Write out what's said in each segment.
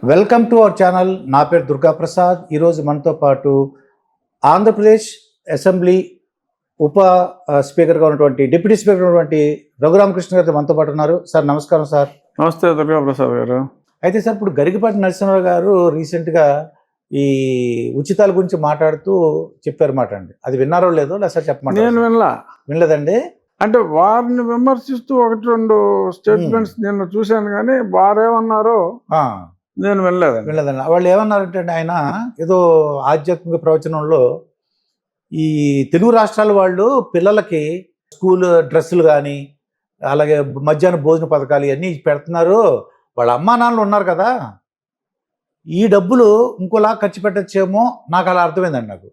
Welcome to our channel. నా పేరు దుర్గా ప్రసాద్. ఈరోజు మనతో పాటు ఆంధ్రప్రదేశ్ అసెంబ్లీ ఉప స్పీకర్గా ఉన్నటువంటి డిప్యూటీ స్పీకర్ ఉన్నటువంటి రఘురామకృష్ణ గారు మనతో పాటు ఉన్నారు. సార్ నమస్కారం. సార్ నమస్తే దుర్గా ప్రసాద్ గారు. అయితే సార్ ఇప్పుడు గరికపాటి నరసింహారావు గారు రీసెంట్గా ఈ ఉచితాల గురించి మాట్లాడుతూ చెప్పారు మాట అండి. అది విన్నారో లేదో లేదా సార్ చెప్పమంటారు? నేను వినలేదండి. అంటే వారిని విమర్శిస్తూ ఒకటి రెండు స్టేట్మెంట్స్ నేను చూశాను, కానీ వారేమన్నారో నేను వినలేదండి. వాళ్ళు ఏమన్నారంటే ఆయన ఏదో ఆధ్యాత్మిక ప్రవచనంలో ఈ తెలుగు రాష్ట్రాల వాళ్ళు పిల్లలకి స్కూల్ డ్రెస్సులు కానీ అలాగే మధ్యాహ్న భోజన పథకాలు ఇవన్నీ పెడుతున్నారు. వాళ్ళ అమ్మా నాన్నలు ఉన్నారు కదా, ఈ డబ్బులు ఇంకోలా ఖర్చు పెట్టచ్చేమో నాకు అలా అర్థమైందండి నాకు.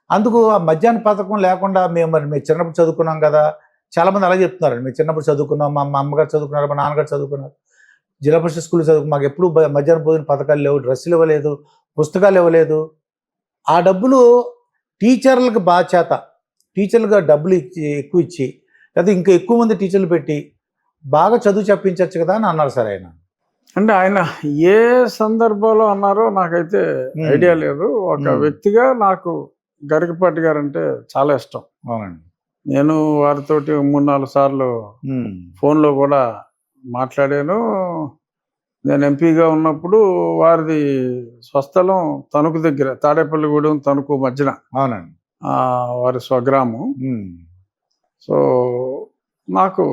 అందుకు ఆ మధ్యాహ్న పథకం లేకుండా మేము చిన్నప్పుడు చదువుకున్నాం కదా, చాలామంది అలా చెప్తున్నారండి. మేము చిన్నప్పుడు చదువుకున్నాం, మా అమ్మగారు చదువుకున్నారు, మా నాన్నగారు చదువుకున్నారు, జిల్లా పరిషత్ స్కూల్ చదువుకు, మాకు ఎప్పుడు మధ్యాహ్న భోజన పథకాలు లేవు, డ్రెస్సులు ఇవ్వలేదు, పుస్తకాలు ఇవ్వలేదు. ఆ డబ్బులు టీచర్లకు బాధ్యత, టీచర్లుగా డబ్బులు ఎక్కువ ఇచ్చి లేదా ఇంకా ఎక్కువ మంది టీచర్లు పెట్టి బాగా చదువు చెప్పించవచ్చు కదా అని అన్నారు సార్ ఆయన. అంటే ఆయన ఏ సందర్భంలో అన్నారో నాకైతే ఐడియా లేదు. ఒక వ్యక్తిగా నాకు గరికపాటి గారు అంటే చాలా ఇష్టం. అవునండి. నేను వారితోటి 3-4 సార్లు ఫోన్లో కూడా మాట్లాడాను. నేను ఎంపీగా ఉన్నప్పుడు వారిది స్వస్థలం తణుకు దగ్గర, తాడేపల్లిగూడెం తణుకు మధ్యన. అవునండి. వారి స్వగ్రామం. సో నాకు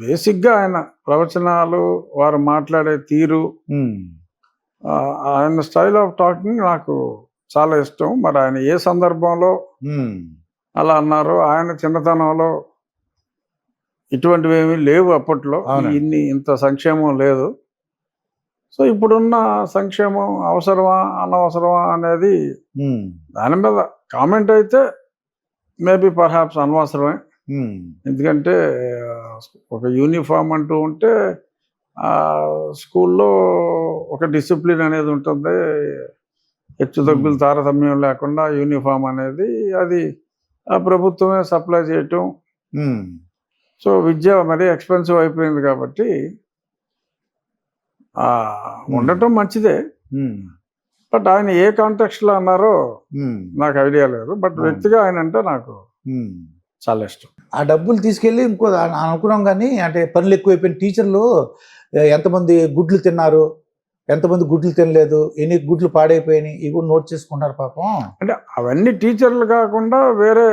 బేసిక్గా ఆయన ప్రవచనాలు, వారు మాట్లాడే తీరు, ఆయన స్టైల్ ఆఫ్ టాకింగ్ నాకు చాలా ఇష్టం. మరి ఆయన ఏ సందర్భంలో అలా అన్నారో, ఆయన చిన్నతనంలో ఇటువంటివి ఏమీ లేవు అప్పట్లో, ఇంత సంక్షేమం లేదు. సో ఇప్పుడున్న సంక్షేమం అవసరమా అనవసరమా అనేది దాని మీద కామెంట్ అయితే మేబీ పర్హాప్స్ అనవసరమే. ఎందుకంటే ఒక యూనిఫామ్ అంటూ ఉంటే స్కూల్లో ఒక డిసిప్లిన్ అనేది ఉంటుంది, హెచ్చుతగ్గులు తారతమ్యం లేకుండా యూనిఫామ్ అనేది అది ప్రభుత్వమే సప్లై చేయటం. సో విద్య మరీ ఎక్స్పెన్సివ్ అయిపోయింది కాబట్టి ఉండటం మంచిదే. బట్ ఆయన ఏ కాంటెక్స్ట్లో అన్నారో నాకు ఐడియా లేదు. బట్ వ్యక్తిగా ఆయన అంటే నాకు చాలా ఇష్టం. ఆ డబ్బులు తీసుకెళ్ళి ఇంకో అనుకున్నాం, కానీ అంటే పనులు ఎక్కువైపోయిన టీచర్లు ఎంతమంది గుడ్లు తిన్నారు, ఎంతమంది గుడ్లు తినలేదు, ఎన్ని గుడ్లు పాడైపోయినాయి, ఇవి కూడా నోట్ చేసుకుంటారు పాపం. అంటే అవన్నీ టీచర్లు కాకుండా వేరే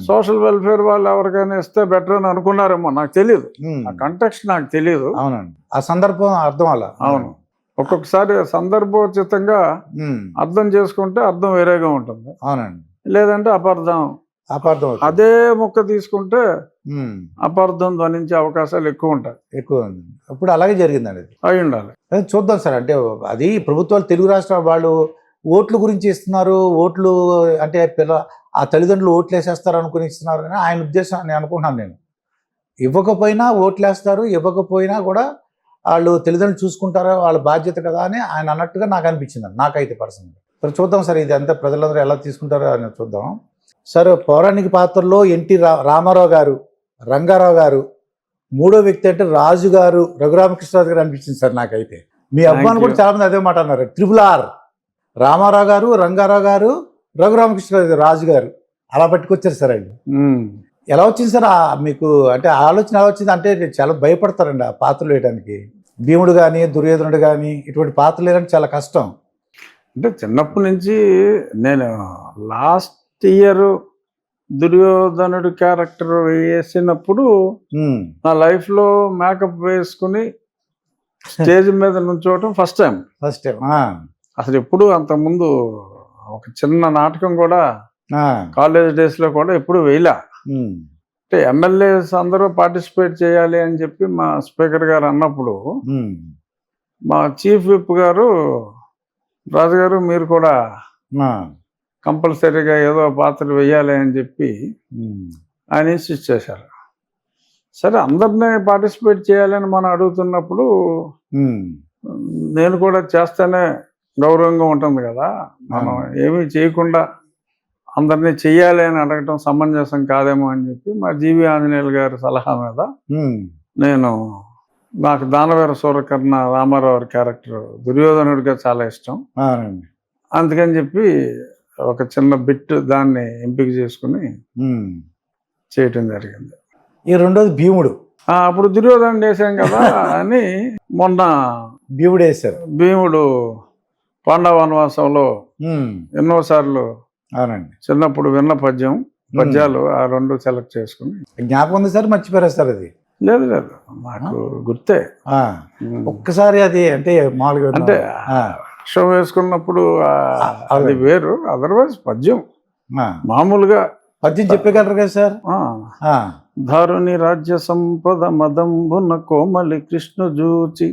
సోషల్ వెల్ఫేర్ వాళ్ళు ఎవరికైనా ఇస్తే బెటర్ అని అనుకున్నారేమో, నాకు తెలియదు. ఆ కంటెక్స్ట్ నాకు తెలియదు. అవునండి, ఆ సందర్భం అర్థం అలా. అవును, ఒక్కొక్కసారి సందర్భోచితంగా అర్థం చేసుకుంటే అర్థం వేరేగా ఉంటుంది. అవునండి. లేదంటే అపార్థం అదే మొక్క తీసుకుంటే అపార్థం ధ్వనించే అవకాశాలు ఎక్కువ ఉంటాయి. ఇప్పుడు అలాగే జరిగిందండి. అయి ఉండాలి. చూద్దాం సార్. అంటే అది ప్రభుత్వాలు తెలుగు రాష్ట్రాల వాళ్ళు ఓట్ల గురించి ఇస్తున్నారు, ఓట్లు అంటే ఆ తల్లిదండ్రులు ఓట్లు వేసేస్తారు అనుకుని ఇస్తున్నారు అని ఆయన ఉద్దేశం నేను అనుకుంటున్నాను. నేను ఇవ్వకపోయినా ఓట్లు వేస్తారు, ఇవ్వకపోయినా కూడా వాళ్ళు తల్లిదండ్రులు చూసుకుంటారో వాళ్ళ బాధ్యత కదా అని ఆయన అన్నట్టుగా నాకు అనిపించింది, నాకైతే పర్సనల్గా. సరే చూద్దాం సార్, ఇది అంతా ప్రజలందరూ ఎలా తీసుకుంటారో అని చూద్దాం. సార్ పౌరాణిక పాత్రలో ఎన్టీ రామారావు గారు, రంగారావు గారు, మూడో వ్యక్తి అంటే రాజు గారు, రఘురామకృష్ణరాజు గారు అనిపించింది సార్ నాకైతే. మీ అభిమానులు కూడా చాలా మంది అదే మాట అన్నారు. RRR రామారావు గారు, రంగారావు గారు, రఘురామకృష్ణరాజు రాజు గారు అలా పట్టుకొచ్చారు సార్. అండి ఎలా వచ్చింది సార్ మీకు? అంటే ఆలోచన ఎలా వచ్చింది అంటే చాలా భయపడతారండి ఆ పాత్రలు వేయడానికి. భీముడు కానీ దుర్యోధనుడు కానీ ఇటువంటి పాత్రలు వేయడానికి చాలా కష్టం. అంటే చిన్నప్పటి నుంచి నేను లాస్ట్ ఇయర్ దుర్యోధనుడు క్యారెక్టర్ వేసినప్పుడు నా లైఫ్లో మేకప్ వేసుకుని స్టేజ్ మీద నుంచోవటం ఫస్ట్ టైం. అసలు ఎప్పుడు అంతకుముందు ఒక చిన్న నాటకం కూడా కాలేజ్ డేస్లో కూడా ఎప్పుడు వేయలే. అంటే ఎమ్మెల్యేస్ అందరూ పార్టిసిపేట్ చేయాలి అని చెప్పి మా స్పీకర్ గారు అన్నప్పుడు మా చీఫ్ విప్ గారు, రాజుగారు మీరు కూడా కంపల్సరీగా ఏదో పాత్ర వేయాలి అని చెప్పి ఆయన ఇన్సిస్ట్ చేశారు. సరే అందరినీ పార్టిసిపేట్ చేయాలని మనం అడుగుతున్నప్పుడు నేను కూడా చేస్తేనే గౌరవంగా ఉంటుంది కదా, మనం ఏమీ చేయకుండా అందరినీ చెయ్యాలి అని అడగటం సమంజసం కాదేమో అని చెప్పి మా జీవి ఆంజనేయులు గారి సలహా మీద నేను నాకు దానవేర సూరకర్ణ రామారావు క్యారెక్టర్ దుర్యోధనుడిగా చాలా ఇష్టం. అవునండి. అందుకని చెప్పి ఒక చిన్న బిట్ దాన్ని ఎంపిక చేసుకుని చేయటం జరిగింది. ఈ రెండోది భీముడు. అప్పుడు దుర్యోధనుడు వేసాం కదా అని మొన్న భీముడు వేశారు. భీముడు పాండవ వనవాసంలో ఎన్నోసార్లు అవునండి. చిన్నప్పుడు విన్న పద్యాలు ఆ రెండు సెలెక్ట్ చేసుకుని. జ్ఞాపకం ఉంది సార్, మర్చిపోయారు సార్ అది? లేదు మాకు గుర్తే. ఒక్కసారి అది అంటే మామూలుగా అంటే అక్షరం వేసుకున్నప్పుడు అది వేరు, అదర్వైజ్ పద్యం మామూలుగా పద్యం చెప్పగలరు కదా సార్? ధారుని రాజ్య సంపద మదంబున కోమలి కృష్ణ జూచి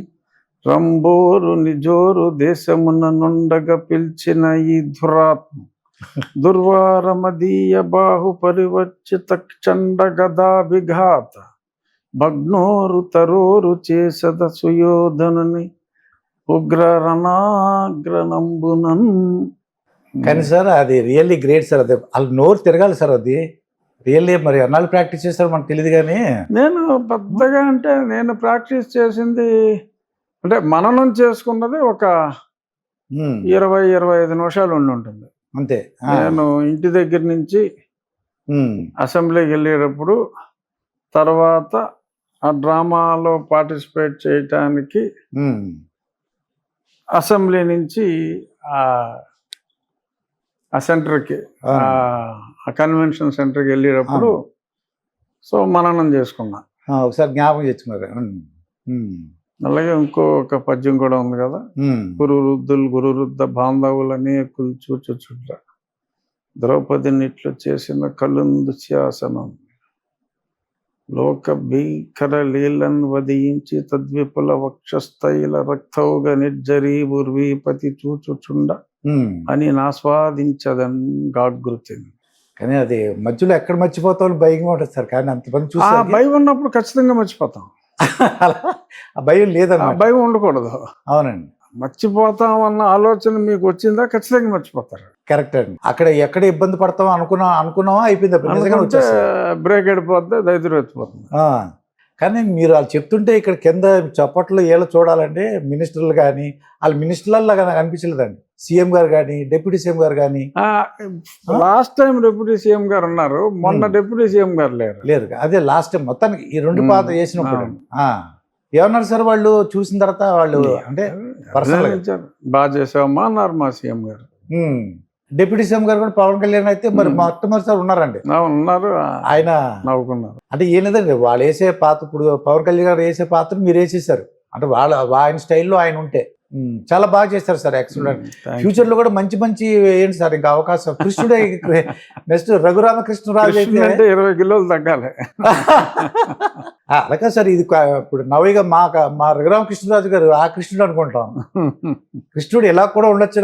రంబోరు నిజోరు దేశమున నుండగా పిలిచిన ఈ దురాత్మ దుర్వారమదీయ బాహు పరివర్చిత చండ గదాభిఘాత భగ్నోరు తరోరు చేసద సుయోధనుని ఉగ్ర రణాగ్రనంబునన్. కానీ సార్ అది రియల్లీ గ్రేట్ సార్. అది వాళ్ళు నోరు తిరగాలి సార్. అది రియల్లీ మరి అన్నాళ్ళు ప్రాక్టీస్ చేస్తారు మనకు తెలియదు. కానీ నేను పెద్దగా అంటే నేను ప్రాక్టీస్ చేసింది అంటే మననం చేసుకున్నది ఒక 20-25 నిమిషాలు ఉంటుంది అంతే. నేను ఇంటి దగ్గర నుంచి అసెంబ్లీకి వెళ్ళేటప్పుడు, తర్వాత ఆ డ్రామాలో పార్టిసిపేట్ చేయటానికి అసెంబ్లీ నుంచి ఆ సెంటర్కి, ఆ కన్వెన్షన్ సెంటర్కి వెళ్ళేటప్పుడు సో మననం చేసుకున్నా. ఒకసారి జ్ఞాపకం తెచ్చుకున్నారు. అలాగే ఇంకొక పద్యం కూడా ఉంది కదా, గురువృద్ధ బాంధవులని చూచుచుండ్ర ద్రౌపదిని ఇట్లు చేసిన కలుందు శాసనం లోక భీకర లీలన్ వదించి తద్విపుల వక్షస్థైల రక్తౌగ నిర్జరీ ఉర్వీపతి చూచుచుండ అని నాస్వాదించదన్ గాగృతి. కానీ అది మధ్యలో ఎక్కడ మర్చిపోతాం భయంగా ఉంటుంది సార్. కానీ అంతమంది చూసి భయం ఉన్నప్పుడు ఖచ్చితంగా మర్చిపోతాం. ఆ భయం లేదన్న, భయం ఉండకూడదు. అవునండి. మర్చిపోతామన్న ఆలోచన మీకు వచ్చిందా ఖచ్చితంగా మర్చిపోతారు. కరెక్ట్ అండి. అక్కడ ఎక్కడ ఇబ్బంది పడతాం అనుకున్నావా అయిపోయింది, బ్రేక్ అయిపోద్ది, దైత్యం ఎత్తిపోతుంది. కానీ మీరు వాళ్ళు చెప్తుంటే ఇక్కడ కింద చప్పట్లు ఏళ్ళు చూడాలంటే మినిస్టర్లు కానీ వాళ్ళ మినిస్టర్లలో అనిపించలేదండి. సీఎం గారు కానీ డిప్యూటీ సీఎం గారు కానీ. లాస్ట్ టైం డిప్యూటీ సీఎం గారు ఉన్నారు, మొన్న డిప్యూటీ సీఎం గారు లేరు. అదే లాస్ట్ టైం మొత్తానికి ఈ రెండు పాత్ర చేసినప్పుడు ఏమన్నారు సార్ వాళ్ళు చూసిన తర్వాత? వాళ్ళు అంటే బాగా చేసావమ్మా అన్నారు మా సీఎం గారు. డిప్యూటీ సీఎం గారు కూడా పవన్ కళ్యాణ్ అయితే మరి మొట్టమొదటిసారి ఉన్నారండి. ఉన్నారు, ఆయన నవ్వుకున్నారు. అంటే ఏం లేదండి, వాళ్ళు వేసే పాత్ర, ఇప్పుడు పవన్ కళ్యాణ్ గారు వేసే పాత్ర మీరు వేసేసారు అంటే ఆయన స్టైల్లో ఆయన ఉంటే చాలా బాగా చేస్తారు సార్. ఎక్సలెంట్. ఫ్యూచర్ లో కూడా మంచి మంచి ఏంటి సార్ ఇంకా అవకాశం. కృష్ణుడే నెక్స్ట్ రఘురామకృష్ణరాజు అయితే 20 కిలోలు తగ్గాలి. అలాగే సార్. ఇది ఇప్పుడు నవీగా మా రఘురామకృష్ణరాజు గారు ఆ కృష్ణుడు అనుకుంటాం. కృష్ణుడు ఇలా కూడా ఉండొచ్చు.